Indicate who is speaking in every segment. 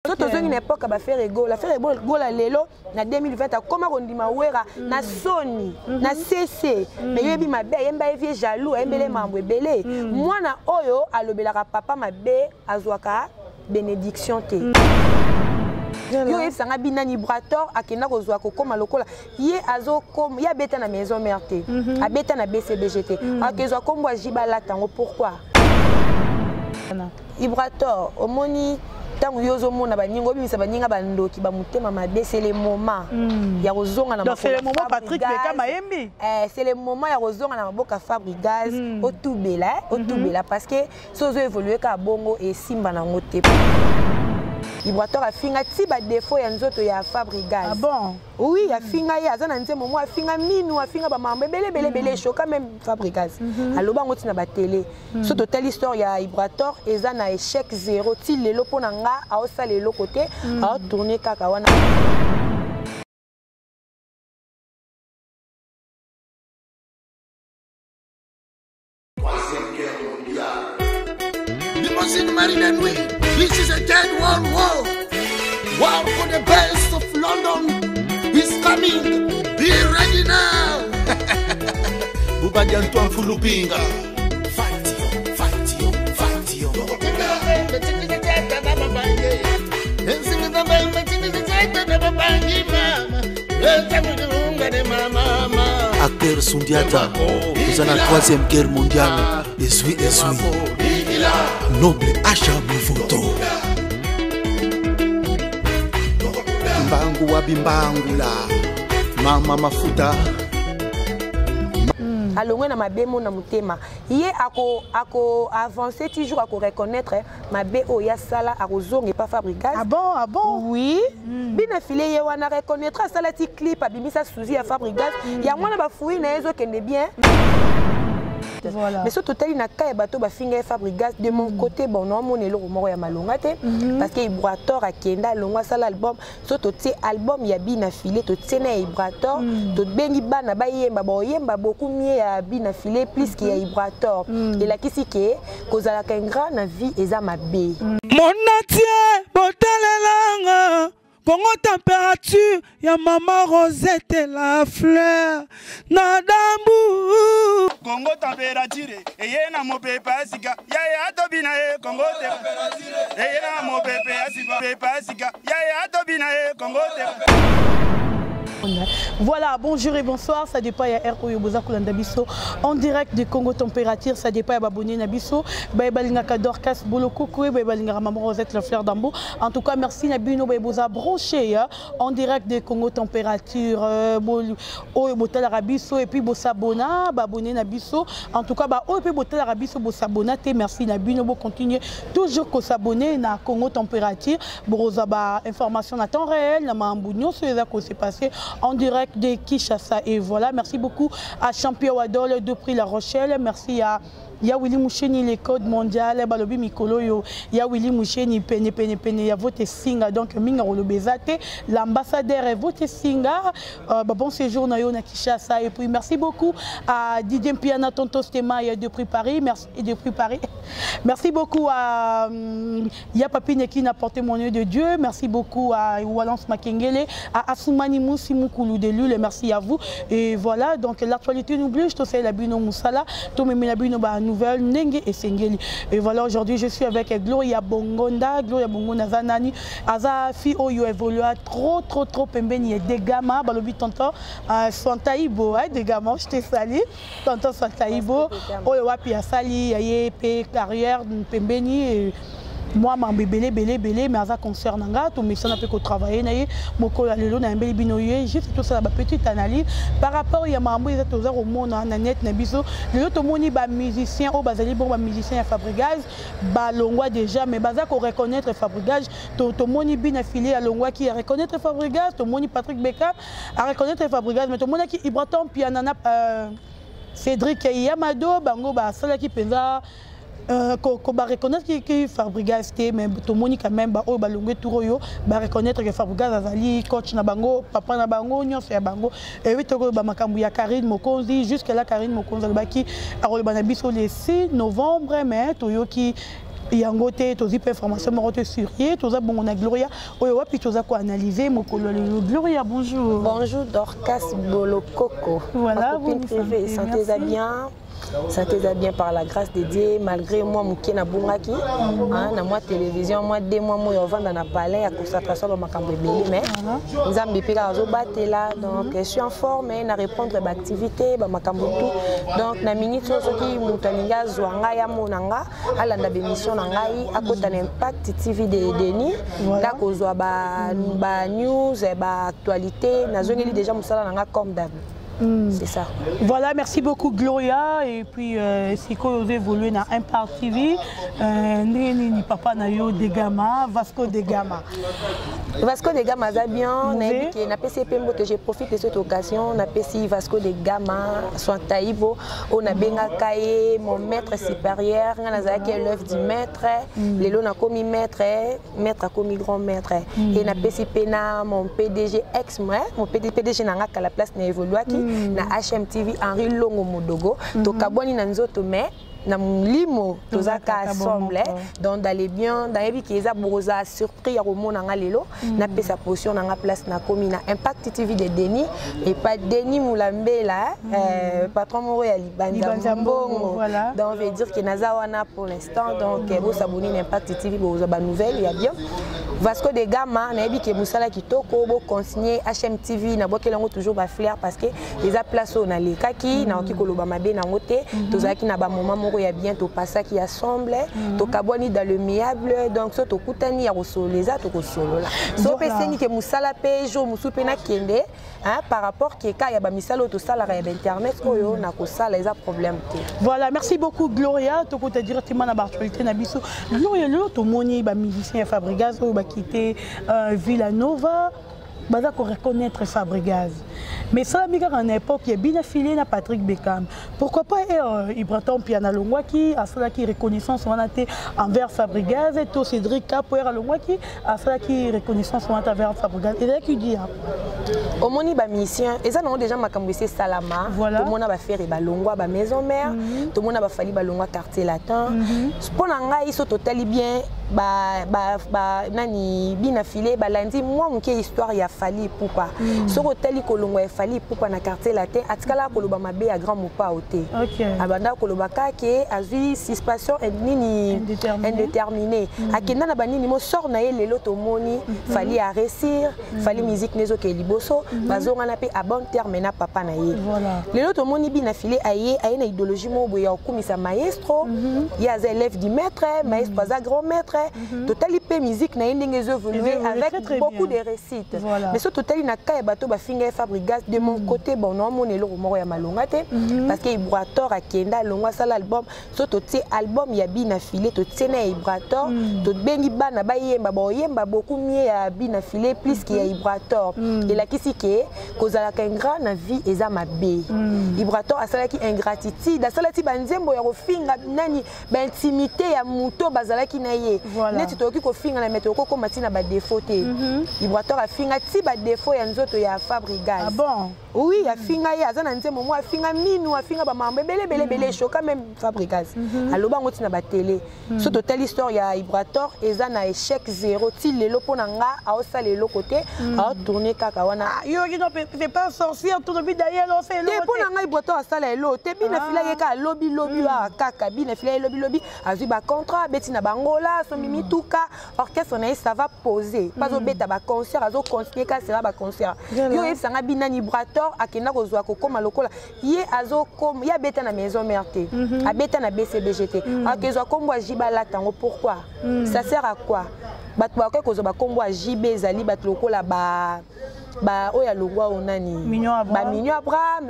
Speaker 1: Surtout dans une époque à faire ego, la faire ego la lelo na 2020 comme on dit ma wera na Sony na CC mais yebi ma be yemba vie jaloux embele mambo belé moi na oyo alobelaka papa ma be azwaka bénédiction te yo efsanga binani brator akenda kozwa kokoma lokola ye azokoma ya beta na maison mère te abeta na BCBGT akezwa kombo jibala tango pourquoi Ibrator omoni tango yozo mona baningo bimisa baninga bandoki ba mutema mabe c'est le moment ya kozonga na
Speaker 2: c'est le moment Patrick Beka Mayembi
Speaker 1: c'est le moment ya kozonga na maboka Fabrigaz otubela parce que sozo évoluer ka bongo et simba na ngote Ibrator a finga ti ba défaut ya nzoto ya Fabrigaz.
Speaker 2: Ah bon?
Speaker 1: Oui, a finga ya azana nzembo mo a finga minu a finga ba mambe belé choka même Fabrigaz. Aloba ngoti na ba télé. So total histoire ya Ibrator eza na échec 0 ti lelo pona nga a osa lelo côté a tourner kaka wana.
Speaker 3: This is a third world war. War for the best of London is coming. Be ready now. Bubadi Antoine Fulupinga. Fight you, fight you, fight you. Acteur Sundiata, nous avons la 3e guerre mondiale. Esui. Noble Acha Moufoto Mbangu wa bimbangula Mama Mafuta
Speaker 1: alongwe na mabemo na mutema ye ako avancer toujours ako reconnaître mabe o ya sala akozonga pas Fabrigaz.
Speaker 2: Ah bon
Speaker 1: oui bina filé ye wana reconnaître sala ti clip abimisa suzi ya Fabrigaz ya mwana ba fouille na ezo kende bien. Voilà. Mais ce total na ka bato ba finga Fabrigaz de mon côté bon non mon elo moko ya malonga te parce que Ibrator akenda longwa sala album so to ti album ya bina filé to tsena Ibrator to bengi bana ba yemba ba yemba beaucoup mieux ya bina filé plus que ya Ibrator et la kisi ke kozala ka grand na vie eza mabe
Speaker 4: mon natie botalelanga Congo température, ya maman Rosette la fleur, Nadambu.
Speaker 5: Congo température, et yena mo pepe asika, ya tobina Congo température, et yena mo pepe asika, ya tobina Congo température.
Speaker 2: Voilà, bonjour et bonsoir, ça dépend ya RO Yoboza Kulandabiso en direct de Congo Température, ça dépend ya Baboni Nabiso, Babalinga Kadorkas Boloko Koué, Babalinga Maman Rosette la fleur d'Ambo. En tout cas, merci Nabino Baboza branché en direct de Congo Température, Botal Arabiso et puis Bossabona, Baboni Nabiso. En tout cas, et puis Botal Arabiso, Bossabona, merci Nabino, bo continuer toujours qu'on s'abonner na Congo Température, Boroza information à temps réel, na Mambounion, c'est ça qu'on s'est passé en direct de Kinshasa. Et voilà, merci beaucoup à Champion Wadol de Prix La Rochelle, merci à Willy Moucheni, les codes mondiales, Balobi Mikolo, ya Willy Moucheni, pene, ya vote singa, donc minga rolobezate, l'ambassadeur est vote singa, bon séjour na yo na Kinshasa. Et puis merci beaucoup à Didier Piana, Tonto Stema, de Prix Paris, merci de Prix Paris. Merci beaucoup à Yapapine qui n'a porté mon œil de Dieu, merci beaucoup à Walance Makengele, à Assoumani Moussi Moukoulou de Lule, merci à vous. Et voilà, donc l'actualité n'oublie, je te sais la Bino Moussala, to me la Bino nouvelle Nenge et Sengeli. Et voilà, aujourd'hui je suis avec Gloria Bongonda, Zanani, Aza fi oyo évolua trop pembeni et des gamins, balobi tonton Santaïbo, des gamins, je te salue, tonton Santaïbo, oyo wapi asali, aye pe carrière pembeni. Moi, je suis belé, mais ça concerne tout mais ça n'a pas que travailler. Juste tout ça, petite analyse par rapport à Mambo, ils sont au monde, en net, les autres musiciens, musiciens à Fabrigaz, Longwa déjà, mais ça qu'on reconnaître Fabrigaz, tout le monde bien affilié à Longwa qui reconnaître Fabrigaz, tout le monde Patrick Beka à reconnaître Fabrigaz, mais tout le monde qui Ibraton, puis Cédric Yamado, Bango, Sala qui pensa. Qu'on va reconnaître que Fabrigaz était, mais tout le monde quand même va reconnaître que Fabrigaz azali coach na bango, papa na bango, nyonso ya bango. Et oui, toko ba makambu ya Karine Mokonzi, jusque là Karine Mokonzi baki a role banabiso le 6 novembre, mais toyo qui yango te tozi pe information moko te sur ye toza bongo na Gloria oyo wapi toza ko analyser mokolo lelo. Gloria, bonjour.
Speaker 1: Bonjour Dorcas Bolokoko.
Speaker 2: Voilà,
Speaker 1: vous sentez-vous bien? Sentez-vous bien par la grâce de Dieu, malgré moi, je na bungaki, na moi télévision, moi 2 mois, moi vendre na palais à concentration dans ma cambre mais nous avons depuis la battre là, donc je suis en forme, na répondre à l'activité, ma cambre tout, donc na minute ce qui mutalinga zwanga ya monanga, à la émission nangai, à côté d'un impact TV de Denis, là qu'on soit ba news, ba actualité, na zone déjà musala nanga comme d'hab. C'est ça.
Speaker 2: Voilà, merci beaucoup Gloria. Et puis, si vous évoluez dans Impact TV, ni papa na yo de Gama, Vasco de Gama.
Speaker 1: Vasco de Gama, ça bien. Na PCP, je profite de cette occasion. Na PC Vasco de Gama, soit Taïbo, on a Benga Kaye, mon maître supérieur, on a l'œuvre du maître, les lots na commis maître, maître a commis grand maître. Et na PCP na mon PDG ex-moi, mon PDG n'a qu'à la place n'a évolué na HMTV Henri Longo Modogo, to kaboni na nzoto me na limo tozaka ensemble donc d'aller bien dans les qui za surpris ya romona nga lelo na pesa position na nga place na komi na Impact TV de Denis et pas Denis Moulambela patron moro ya Libanza Mbongo donc veut dire que naza wana pour l'instant donc vous s'abonner na Impact TV vous ba nouvelle il y a bien Vasco de Gama na yebi ke musala kitoko bo consigner HMTV na bokelango toujours ba flair parce que les a place on a les kaki na okikoloba mabe na ngote tozaki na ba moment il y a bien tout passé qui assemble to kaboni dans le miable donc so to kutani ya kosoleza to kosolola so peseni ke musala pe jo musupe na kende par rapport ke ka ya ba misalo to sala ya internet oyo na kosala les problème.
Speaker 2: Voilà, merci beaucoup Gloria to ko te directement na actualité na biso Gloria le to moni ba musicien Fabregas o ba quitter Villanova baza ko reconnaître Fabregas. Mais ça, à une époque, il y a bien affilié à Patrick Beckham. Pourquoi pas Ibraton Piana Longwaki, à cela qui reconnaissance envers Fabregas, et tout Cédric Capoeira Longwaki, à cela qui reconnaissance envers Fabregas. Et là, qui dit
Speaker 1: au moni ba mission, et ça non déjà ma camboussé Salama, tout le monde va faire ba longwa ba maison mère, tout le monde va falli ba longwa quartier latin. Pour nanga ils sont totalement bien nani bien affilié ba lundi moi mon histoire il a fallu pourquoi. Sur hôtel kolongwa fali pourquoi na quartier latin atikala koloba mabe à grand mopa oté abanda koloba ka ke azui suspension nini indéterminé akenda na banini mo sort na ye lelo to moni fali à réussir fali musique nezo ke liboso bazonga na pe à bon terme na papa na ye lelo to moni bi na filé aye na idéologie mo boya okumisa maestro ya za élève du maître maestro za grand maître totali pe musique na ndenge évoluer avec beaucoup de réussite mais ce totali na ka bato ba finga Fabregas de mon côté bon non mon elo moko ya malongate parce que Ibrator akenda longwa sala album so to tie album ya bina filé to tie na Ibrator to bengi bana ba yemba ba yemba beaucoup mieux ya bina filé plus que ya Ibrator et la kisi ke kozala ka ingrat na vie eza mabe Ibrator asala ki ingratitude asala ti banzembo ya kofinga nani ba intimité ya muto bazala ki na ye neti to ki kofinga na meto ko matina ba défaut te Ibrator afinga ti ba défaut ya nzoto ya Fabregas.
Speaker 2: Ah bon?
Speaker 1: Oui, a finga ya zana nzemo mo a finga minu a finga ba mambe belé choka même Fabregas. Aloba ngoti na ba télé. So total histoire ya Ibrator eza na échec 0 ti lelo pona nga a osa lelo côté a tourner kaka wana.
Speaker 2: Yo qui non c'est pas sorcier tout le d'ailleurs on fait
Speaker 1: le. Pona nga Ibrator asala elo te bina fila ye ka lobby a kaka bina fila lobby azu ba contrat beti na bangola so mimi tuka orchestre na ça va poser. Pas au beta ba concert azo continuer ka sera ba concert. Yo sanga bina Ibrator akenda kozwa kokoma lokola ye azokoma ya beta na maison merte a beta na BCBGT akezwa kombo jibala tango pourquoi ça sert à quoi bato ba kozwa kombo JB ezali bato lokola ba oya longwa onani
Speaker 2: Mignon
Speaker 1: Abraham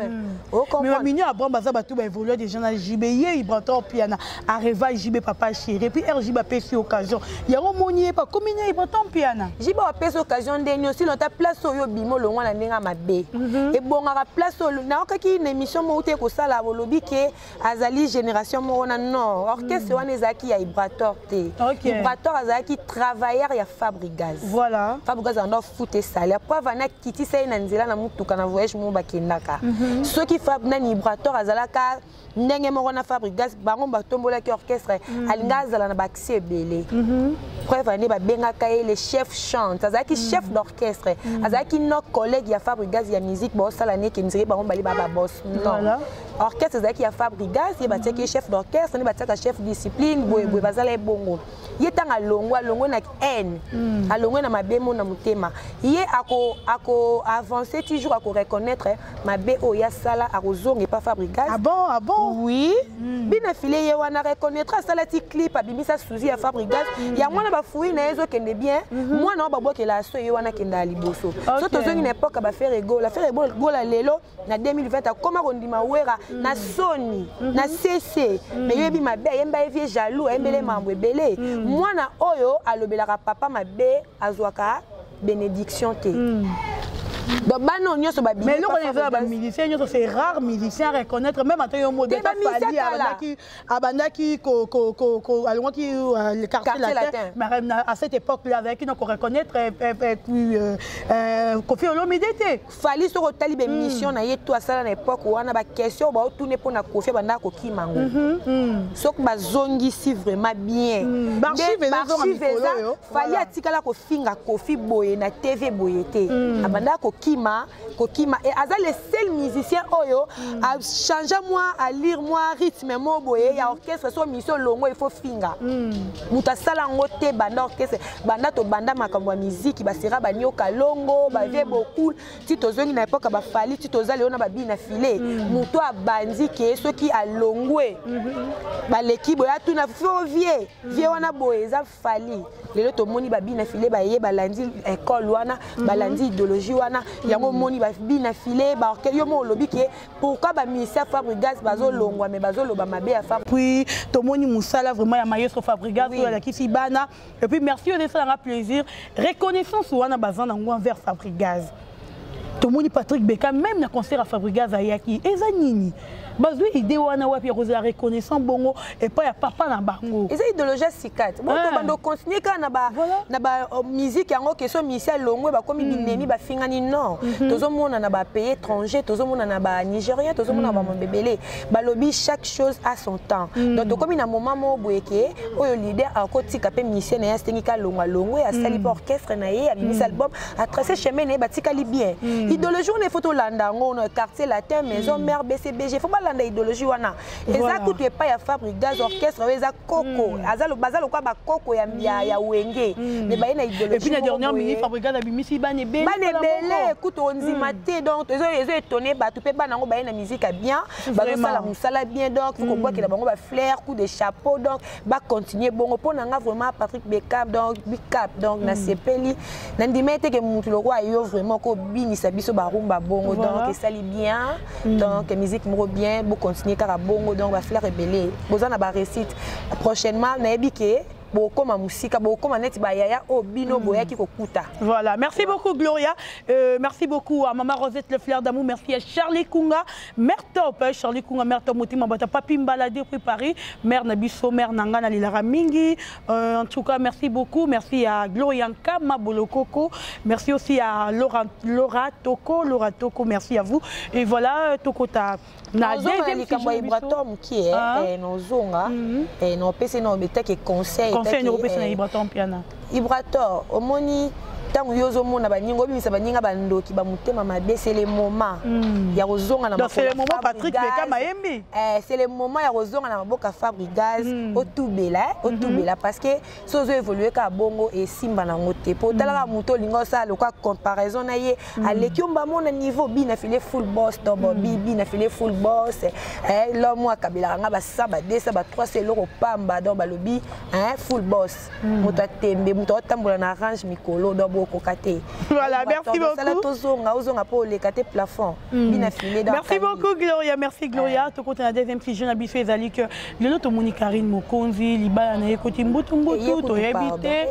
Speaker 2: mais Mignon Abraham baza bato ba évoluer déjà na JB ye Ibrator piana arriva JB papa chéri puis RJB a pesi occasion yango moni pas combien Ibrator piana
Speaker 1: JB a pesi occasion de aussi ta place oyo bimo longwa na ndenga mabe et bonga place na okaki une émission mo uté ko sala bolobi ke azali génération mo na non orchestre wana ezaki ya Ibrator te Ibrator azaki travailleur ya Fabregas
Speaker 2: voilà
Speaker 1: Fabregas en a fouté salaire preuve na kiti sai na nzela na mutuka na voyage mo bakendaka soki fab na vibrateur azalaka ndenge moko na Fabrigas bango batombola ki orchestre alinga azala na baxi ebele preuve ane babengaka ye le chef chante azalaki chef d'orchestre azalaki no collègue ya Fabrigas ya musique bosala ne ke nzire bango bali baba boss non orchestre azalaki ya Fabrigas ye batiaki chef d'orchestre ne batiaka chef discipline boye bazala ebongo ye tanga longo na haine alongo na mabemo na mutema ye ako avancer toujours ako reconnaître mabe oya sala akozonga pas Fabrigas
Speaker 2: ah bon
Speaker 1: oui bina filé ye wana reconnaître sala ti clip abimisa suzi ya Fabrigas ya mwana ba fouille na ezo kende bien mwana ba bokela so ye wana kenda liboso so tozongi na époque ba faire ego la lelo na 2020 akoma kondima wera na Sony na CC mais yebi mabe yemba vie jaloux embele mambo ebele mwana oyo alobelaka papa mabe azwaka bénédiction te donc bano nyonso ba
Speaker 2: mais nous connaissons ba musicien nyonso c'est rare musicien reconnaître même en tant que modèle Fally abandaki ko alongo ki le quartier latin mais à cette époque là avec nous reconnaître puis Koffi Olomide était
Speaker 1: Fally sur otali be mission na yeto asala na époque wana ba question ba tourner pour na Koffi banda ko kimango sok ba zongi si vraiment bien archive Fally atikala ko finga Koffi boye na TV boyete abanda ko Kokima et Aza le seul musicien oyo a changé moi à lire moi rythme mo boye ya orchestre so mission longo il faut finga muta sala ngote banda orchestre banda to banda makambo ya musique basira banyoka longo ba vie beaucoup ti tozongi na époque ba Fally ti tozali ona ba bina filé muto abandi ke soki a longwe ba l'équipe ya tuna fo vie wana boye za Fally lelo to moni ba bina filé ba ye balandi école wana balandi idéologie wana yango moni ba bina filé ba yo mo lobi ke pourquoi ba ministère Fabrigas bazo longwa mais bazo loba mabe ya Fabrigas
Speaker 2: puis to moni musala vraiment ya maestro Fabrigas la kisi bana et puis merci de ça un plaisir reconnaissance wana bazana ngo envers Fabrigas to moni Patrick Beka même na concert à Fabrigas ayaki eza nini bazou idée wana wapi ya la reconnaissance bongo et pas ya papa na bango
Speaker 1: eza idéologie sikat bon to bando continuer ka na ba musique yango que so misia longwe ba komi binemi ba fingani non tozo mona na ba pays étranger tozo mona na ba Nigérien tozo mona ba mbebele ba lobby chaque chose à son temps donc to komi na moment mo boyeke oyo leader akotika pe misia na ya stengi ka longwe a sali orchestre na ye a mis album a tracé chemin na ba tikali bien idéologie on est photo landa ngono quartier latin maison mère BCBG faut na idéologie wana eza kutu epa ya Fabrigas orchestre eza koko azalo bazalo kwa ba koko ya wenge mais ba na idéologie
Speaker 2: et puis la dernière minute Fabrigas a bimisi bane bele
Speaker 1: kutu onzima te donc ezo étonné ba tout pe ba nango ba na musique bien bazo sala musala bien donc faut qu'on voit que la bango ba flair coup de chapeau donc ba continuer bongo pona nga vraiment Patrick Beka donc big cap donc na sepeli na ndimete ke mutu lo kwa yo vraiment ko binisa biso ba rumba bongo donc sali bien donc musique moko bien beau continuer car à bongo donc va faire rebelle bozana ba récite prochainement na ebike bokoma musika bokoma neti ba yaya obino boyaki kokuta.
Speaker 2: Voilà, merci beaucoup Gloria, merci beaucoup à maman Rosette le fleur d'amour, merci à Charlie Kunga, mère top, Charlie Kunga, mère top motima bata papi mbalade depuis Paris, mère Nabiso, mère Nangana Lilara Mingi, en tout cas merci beaucoup, merci à Gloria Nkama Bolokoko, merci aussi à Laura Toko, merci à vous et voilà Tokota.
Speaker 1: Na deuxième Ibratom qui est nozonga et no pese no beteke conseil
Speaker 2: européen Ibratom piana
Speaker 1: Ibrator omoni tango yozo mona baningo bimisa baninga bandoki ba mutema mabe c'est le moment ya kozonga na
Speaker 2: donc c'est le moment Patrick Beka Mayembi
Speaker 1: c'est le moment ya kozonga na maboka Fabrigas otubela parce que sozo évoluer ka bongo et simba na ngote po talaka muto lingo sa le quoi comparaison na ye aleki omba mona niveau bina filé full boss tobo bina filé full boss l'homme akabela nga ba saba desa ba 3 c'est loro pamba donc ba lobi full boss muto tembe muto tambola na range mikolo donc
Speaker 2: voilà, merci beaucoup. Merci beaucoup Gloria, merci Gloria. Tout côté la deuxième si jeune habitué Zali que le notre Moni Karine Mokonzi, Liba na côté Mbutu to habité.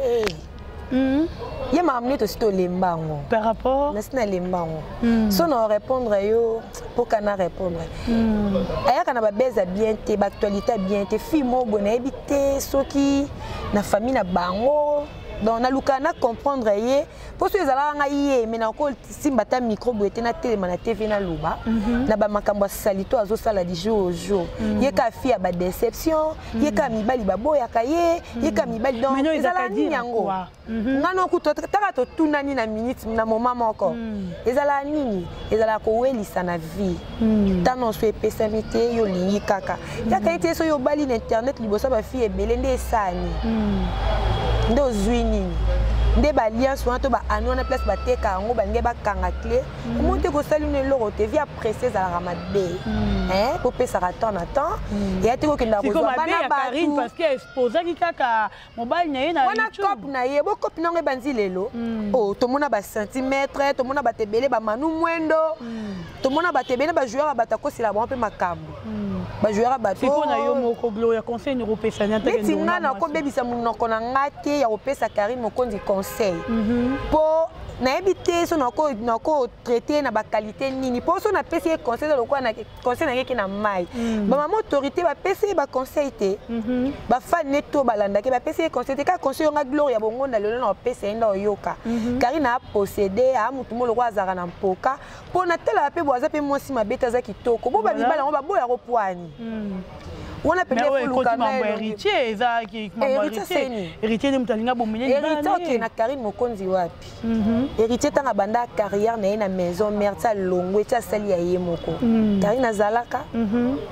Speaker 1: Il m'a amené tout lembango.
Speaker 2: Par rapport
Speaker 1: na lembango. So no répondre yo pour kana répondre. Aya kana ba beza bien te, ba actualité bien te, fi mo bona habité soki na famille na bango. donc naluka na comprendre ye pour que ezala nga ye mais na ko simba ta micro boete na télé na TV na luba na ba makambo salito azo sala di jour au jour ye ka fi ba déception ye ka mibali ba boya ka ye ka mibali donc ezala ni yango ngano ku taka to tunani na minute na moment moko ezala nini ezala ko welisa na vie tano so epesamite yo lingi kaka yaka ite so yo bali na internet libosa ba fi ebele nde esani ndo zwini nde ba alliance wana to ba anu na place ba teka ngo ba nge ba kanga clé monte ko sali ne loro te via presser za la mabe pour pesa ka temps na temps et ati ko kenda ko ba na ba
Speaker 2: Karine parce que exposa ki kaka mobile na ye na
Speaker 1: wana cop na ye bo cop na ngo banzi lelo oh to mona ba centimètre to mona ba tebele ba manu mwendo to mona ba tebele ba joueur ba ta ko sila bon pe makambo ba joueur ba to
Speaker 2: siko na yo moko gloria conseil européen na te
Speaker 1: ngendo na ko bebisa munoko na ngate ya opesa Karine mokonzi conseil pour na éviter so nako traiter na ba qualité nini pour so na pesi conseil lokwa na conseil na yeki na mai ba mama autorité ba pesi ba conseil te ba fa neto balanda ke ba pesi conseil te ka conseil nga gloria bongo na lelo na pesi enda oyoka Karine a possédé a mutu mo lokwa azaka na mpoka pour na tela pe boaza pe mosi mabeta za kitoko bo ba libala ngo ba boya ko pwani on a payé pour le
Speaker 2: mambo héritier eza ki mambo héritier ni mutalinga bomene
Speaker 1: héritier qui na Karine mokonzi wapi héritier tanga banda carrière na na maison mère ta longwe ta sali ya ye moko Karine azalaka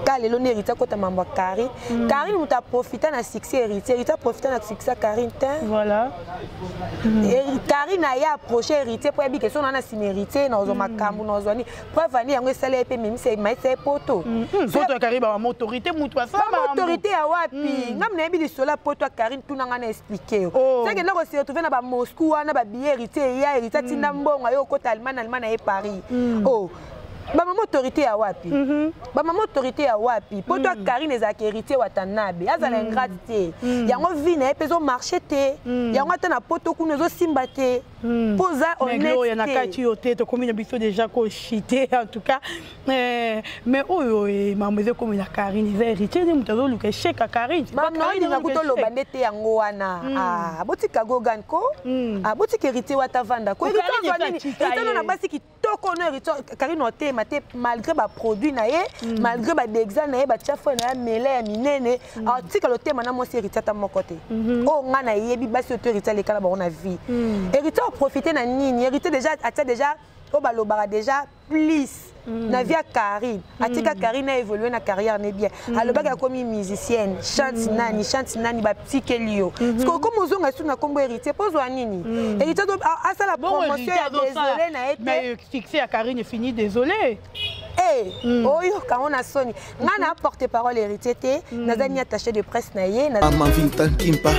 Speaker 1: ka lelo ne héritier kota mambo Karine Karine muta profiter na succès héritier profiter na succès Karine
Speaker 2: voilà
Speaker 1: Karine a ya approché héritier pour bi question na sin héritier na zo makambu na zo ni preuve ani yango sala pe même c'est mais c'est poto
Speaker 2: poto Karine ba autorité mutu
Speaker 1: autorité à wapi ngam na yebi lisola poto à Karine tout nanga na expliquer c'est que na ko se retrouver na ba Moscou na ba billet héritier ya héritier tinda mbongo yo ko Allemagne et Paris oh ba maman autorité à wapi ba maman autorité à wapi poto à Karine ezaki héritier watanabe azala ingratité yango vie na epezo marché te yango atana poto kuno zo simba te posa honnêteté
Speaker 2: na kati yote to komi na biso déjà ko chité en tout cas mais oyo maman comme la Karine est héritier ni mutazo luka chèque à Karine
Speaker 1: Karine na kuto lo bandete yango wana botika gogan ko botika héritier watavanda ko héritier na basi kitoko no héritier Karine ote mate malgré ba produit na ye malgré ba d'examen na ye ba chafo na mele ya minene article le thème na mo héritier ta mon côté o nga na yebi basi autorité le kala ba on a vie héritier profiter na nini héritier déjà atia déjà o balobara déjà plus na vie à Karine atika Karine a évolué na carrière ne bien alobaka comme musicienne chante nani ba petit kelio parce que comme ozonga sou na kombo héritier pozo nini héritier a ça la promotion désolé na été
Speaker 2: mais fixé à Karine fini désolé
Speaker 1: oyo quand on a soni ngana porte parole héritier te nazani attaché de presse na ye na
Speaker 3: mama Vinta Kimpa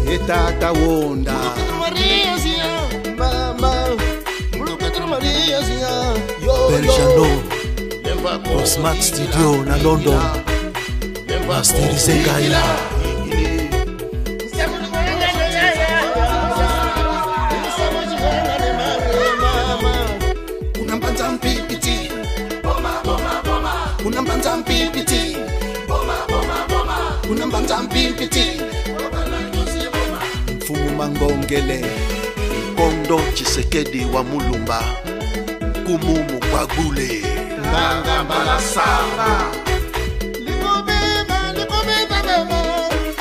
Speaker 3: etata wonda Maria zia mama Maria zia
Speaker 6: Berjano Osmat Studio na London Masterize Gaila
Speaker 3: Unambanza mpipiti Unambanza mpipiti Unambanza mpipiti
Speaker 6: Mfumu Mangongele Kondo Chisekedi wa Mulumba Kumumu Kwagule
Speaker 3: Nganga Balasanga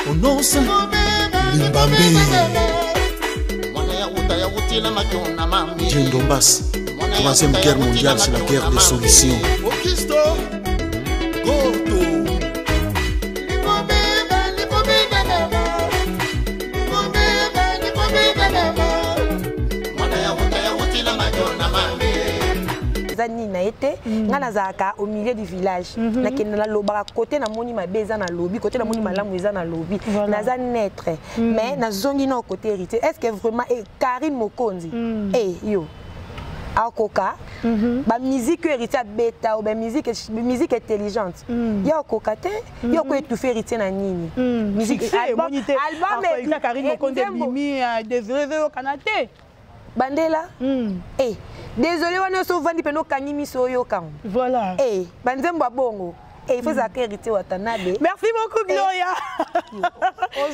Speaker 6: Onosa Limbambe Djendombas Troisième guerre mondiale, c'est la guerre des solutions.
Speaker 1: Zani na été ngana zaka au milieu du village na kenala lobaka côté na moni mabeza na lobby côté na moni malamu eza na lobby naza naître mais na zongi na côté héritier est-ce que vraiment Karine Mokonzi yo akoka ba musique héritier beta ou ba musique intelligente ya akoka te ya ko étouffer héritier na nini
Speaker 2: musique album Karine Mokonzi bimi désolé au Canada
Speaker 1: bandela désolé wana so vandi peno kanyimi so yo kam
Speaker 2: voilà
Speaker 1: banzembo bongo Et il faut savoir hériter Watanabe.
Speaker 2: Merci beaucoup, Gloria.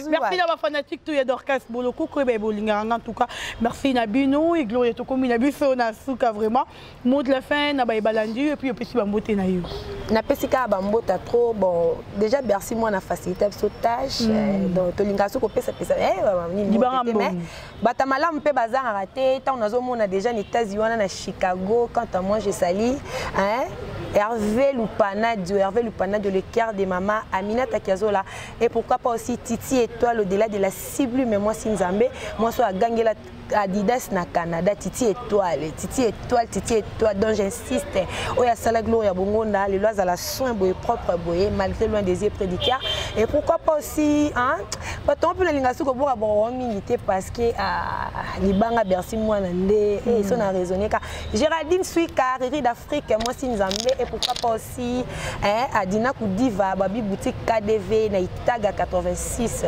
Speaker 2: Merci à ma fanatique, tout Dorcas Boloko, en tout cas. Merci Nabino et Gloria Tokomi Nabiso Nasuka vraiment. Mot de la fin, Nabaye Balandi et puis Pessi Bambote Naïu.
Speaker 1: Na Pessika Bambote trop bon. Déjà merci moi na facilité sur tâche. Donc Tolingasu ko pesa pesa. Batamala mpe bazar raté. Tant on a déjà les États-Unis na Chicago. Quant à moi je sali hein. Hervé Lupanadio, le cœur de maman Aminata Kiazola. Et pourquoi pas aussi Titi Étoile au-delà de la cible, mais moi Sinzambe, moi soit gagné la Adidas na Canada, Titi Étoile, donc j'insiste. Oya Sala Gloria Bongonda, les lois à la soin boye propre boye, malgré loin des yeux prédicats. Et pourquoi pas aussi, hein, on peut les lingasu ko boa bon milité parce que Libanga Bercy moi nande et ils sont à raisonner car Géraldine Sui Carré d'Afrique, moi Sinzambe. Et pourquoi pas aussi Adina Koudiva, Babi boutique KDV, na Itaga 86,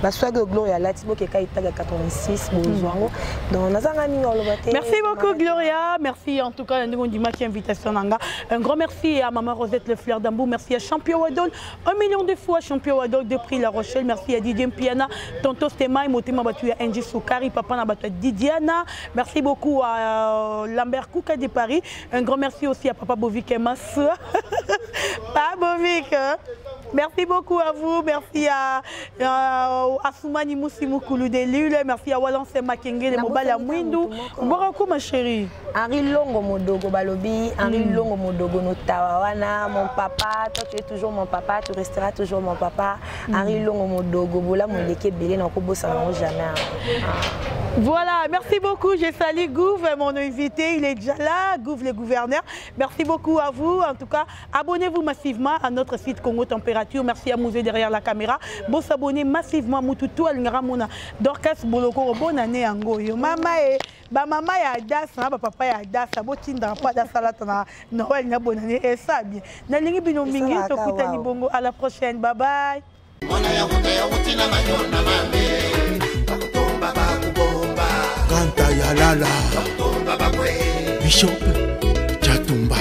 Speaker 1: Baswaga Gloria Latibo qui est Itaga 86, bonjour.
Speaker 2: Merci beaucoup Gloria, merci en tout cas à invitation. Un grand merci à Maman Rosette Le Fleur d'Ambou, merci à Champion Wadol, 1 million de fois Champion Wadol de prix La Rochelle, merci à Didier Piana, Tonto Stema, Motema battu à Angie Soukari, Papa n'a battu à Didiana, merci beaucoup à Lambert Kouka de Paris, un grand merci aussi à Papa Bovic et ma soeur, Papa Bovic. Merci beaucoup à vous, merci à Soumani Moussimoukoulou de Lille, merci à Walance Makenge de Mobala Mwindou. Beaucoup ma chérie.
Speaker 1: Henri Longo Modogo Balobi, Henri Longo Modogo Notawana, mon papa, toi tu es toujours mon papa, tu resteras toujours mon papa. Henri Longo Modogo, Bola Mondeke Belé, Nakobo Salon jamais.
Speaker 2: Voilà, merci beaucoup. Je salue Gouv, mon invité, il est déjà là, Gouv le gouverneur. Merci beaucoup à vous. En tout cas, abonnez-vous massivement à notre site Congo Température. Merci à Mouzé derrière la caméra. Bon s'abonner massivement. Moutoutou Alngaramona. Dorcas Boloko, bonne année Ango. Maman et maman ya dasa, papa ya dasa, botinda pas dasa la tona. Noël na bonne année et ça bien. Nalingi bino mingi tokuta ni bongo. À la prochaine. Bye bye.
Speaker 6: Kanta ya lala Bishop Chatumba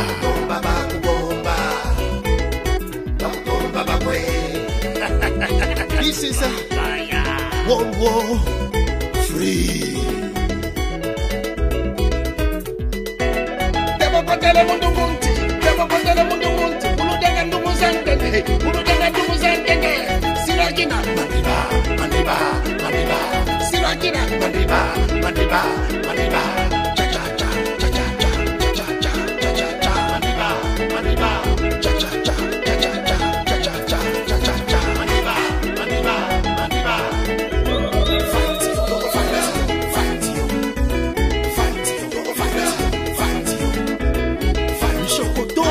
Speaker 6: This is a World War Free Debo kotele mundu munti Debo kotele mundu munti Ulu denga ndumu zantenge Ulu denga ndumu zantenge Siragina Maniba, maniba, maniba Siragina Maniba, maniba, maniba Cha cha cha, cha cha cha, cha cha cha, cha cha cha Maniba, maniba, cha cha cha, cha cha cha, cha cha cha, cha cha cha Maniba, maniba, maniba Fight you, fight you, fight you Fight you, fight you, fight you Fight you, Chocoto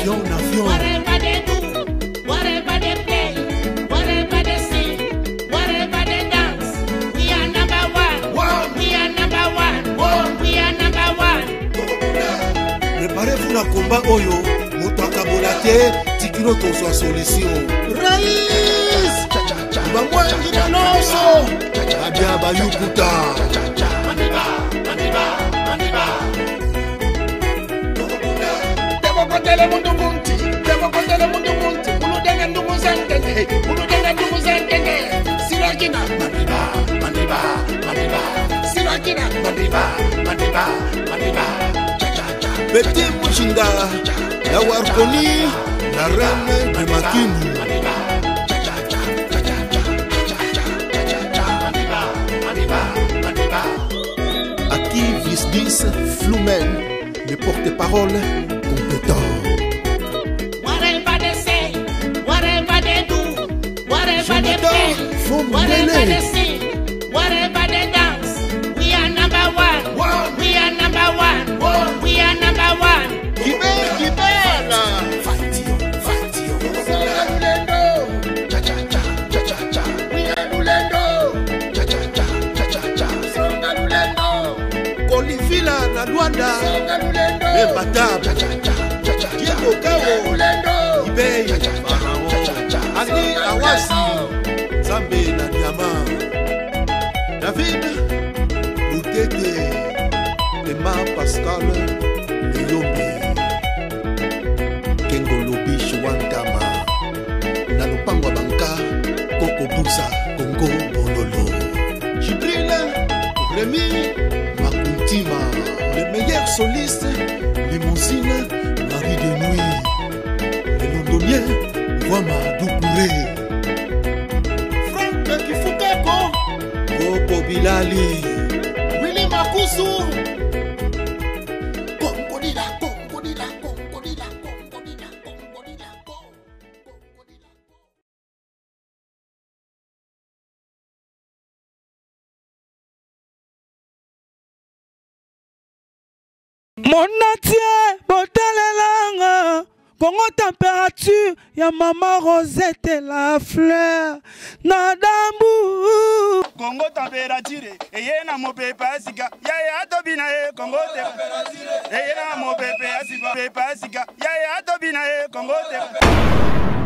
Speaker 6: Vion na vion
Speaker 7: Whatever they do, whatever they play, whatever they sing, whatever they dance, we are number one.
Speaker 6: One.
Speaker 7: We are number one.
Speaker 6: One.
Speaker 7: We are number one.
Speaker 6: Préparez-vous na combat oyo moto akabola te tikino tozwa solution Rais bamwangi na noso abia bayukuta
Speaker 7: Maniba, maniba, maniba.
Speaker 6: Debo kotele mundu munti Debo kotele mundu munti Ulu denga ndumu zantenge Ulu denga ndumu zantenge Siragina Maniba, maniba, maniba Siragina Maniba, maniba, maniba Cha cha cha Bete Mujinga Ya Warkoni La reine de Makini Maniba Cha cha cha, cha cha cha, cha cha cha, cha cha cha Maniba, maniba, maniba Aki Visdis Flumen Le porte-parole compétent
Speaker 7: Whatever they say, whatever they do, whatever they play,
Speaker 6: From
Speaker 7: whatever
Speaker 6: Lele.
Speaker 7: they sing, whatever they dance, we are number one.
Speaker 6: One.
Speaker 7: We are number one.
Speaker 6: One.
Speaker 7: We are number one.
Speaker 6: Kibela Fight you, fight you Lulendo Cha cha cha, cha cha cha We are Lulendo Cha cha cha, cha cha cha Songa Lulendo Kolivila na Luanda Songa Lulendo Bebata Cha cha cha, cha cha cha Diego Kawo Lulendo Ibe Cha cha cha, cha cha cha Ani Awasi Zambe na Diama David Lutete Emma Pascal Leyombe Kengolo Bichouane
Speaker 3: Makuntima, le meilleur soliste, limousine, Marie de nuit, le londonien, Wama Doukouré, Franck Kifuteko, Coco Bilali, Willy Makusu, Congodila, Congodila, Congodila, Congodila, Congodila, Congodila.
Speaker 4: Monatie botalelanga Congo température ya maman Rosette la fleur Nadambu
Speaker 5: Congo température eye na mopepa asika ya atobina e Congo température eye na mopepa asika ya atobina e Congo température